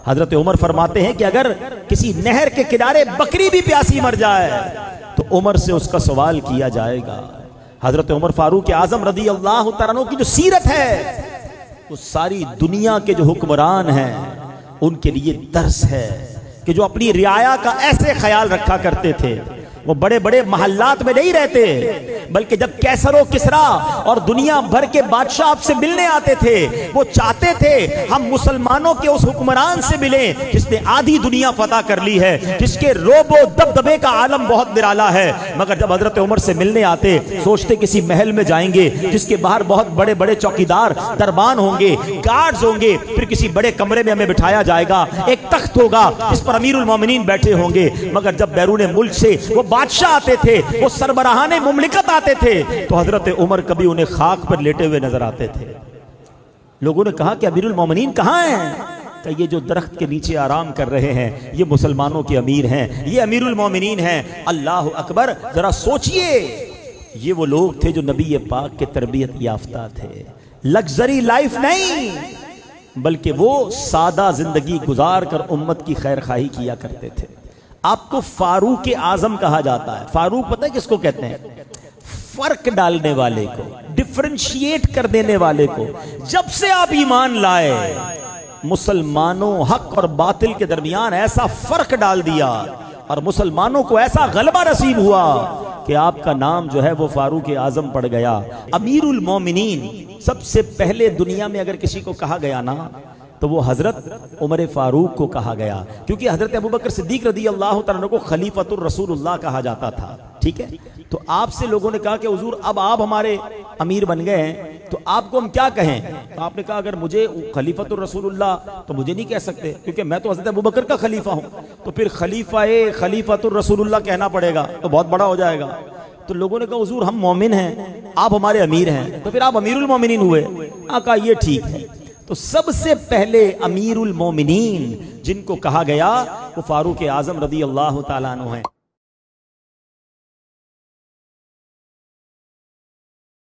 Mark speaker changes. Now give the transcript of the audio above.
Speaker 1: हजरत उमर फरमाते हैं कि अगर किसी नहर के किनारे बकरी भी प्यासी मर जाए तो उमर से उसका सवाल किया जाएगा। हजरत उमर फारूक आजम रदी अल्लाह तआला अन्हु की जो सीरत है वो सारी दुनिया के जो हुक्मरान हैं उनके लिए दर्स है कि जो अपनी रियाया का ऐसे ख्याल रखा करते थे। वो बड़े बड़े महल्लात में नहीं रहते, बल्कि जब कैसरो किसरा और दुनिया भर के बादशाह आपसे मिलने आते थे, वो चाहते थे हम मुसलमानों के उस हुक्मरान से मिलें जिसने आधी दुनिया फतह कर ली है, जिसके रोबो दबदबे का आलम बहुत निराला है। मगर जब हजरत उमर से मिलने आते, सोचते किसी महल में जाएंगे जिसके बाहर बहुत बड़े बड़े चौकीदार दरबान होंगे, गार्ड्स होंगे, फिर किसी बड़े कमरे में हमें बिठाया जाएगा, एक तख्त होगा जिस पर अमीरुल मोमिनीन बैठे होंगे। मगर जब बैरून मुल्क से वो बादशाह आते थे, वो सरबराहाने मुमलिकत आते थे, तो हजरत उमर कभी उन्हें खाक पर लेटे हुए नजर आते थे। लोगों ने कहा कि अमीरुल मोमिनीन कहां हैं? तो ये जो दरख्त के नीचे आराम कर रहे हैं ये मुसलमानों के अमीर हैं, ये अमीरुल मोमिनीन हैं। अल्लाह अकबर, जरा सोचिए, ये वो लोग थे जो नबी पाक के तरबियत याफ्ता थे। लग्जरी लाइफ नहीं, बल्कि वो सादा जिंदगी गुजार कर उम्मत की खैर खाही किया करते थे। आपको फारूक आजम कहा जाता है। फारूक पता है किसको कहते हैं? फर्क डालने वाले को, डिफरेंशिएट कर देने वाले को। जब से आप ईमान लाए, मुसलमानों हक और बातिल के दरमियान ऐसा फर्क डाल दिया और मुसलमानों को ऐसा गलबा नसीब हुआ कि आपका नाम जो है वो फारूक आजम पड़ गया। अमीरुल मोमिनीन सबसे पहले दुनिया में अगर किसी को कहा गया ना तो वो हजरत उमर फारूक को कहा गया, क्योंकि हजरत अबू बकर सिद्दीक रदी अल्लाह तआला अन्हु को खलीफतुर रसूलुल्लाह कहा जाता था। ठीक है, तो आपसे लोगों ने कहा कि हुजूर अब आप हमारे अमीर बन गए हैं तो आपको हम क्या कहें? तो आपने कहा अगर मुझे खलीफतुर रसूलुल्लाह तो मुझे नहीं कह सकते, क्योंकि मैं तो हजरत अबू बकर का खलीफा हूं, तो फिर खलीफतुर रसूलुल्लाह कहना पड़ेगा, तो बहुत बड़ा हो जाएगा। तो लोगों ने कहा हुजूर हम मोमिन हैं, आप हमारे अमीर हैं, तो फिर आप अमीरुल मोमिनीन हुए। कहा ये ठीक है। तो सबसे पहले अमीरुल मोमिनीन जिनको कहा गया वो फारूक आजम रदी अल्लाह तआला अन्हु हैं।